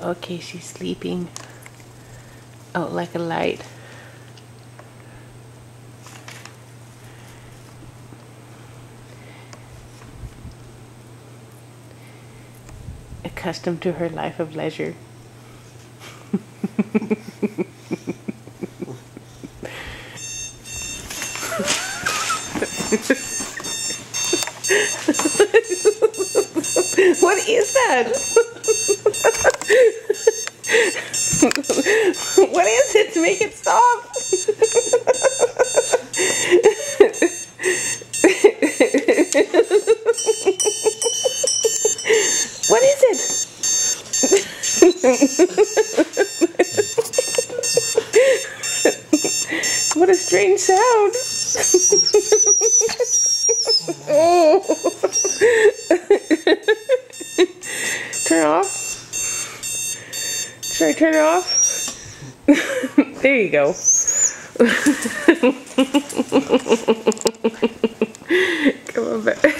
Okay, she's sleeping out like a light. Accustomed to her life of leisure. What is that? What is it? To make it stop. What is it? What a strange sound. Oh. Turn it off. Should I turn it off? There you go. Come on back.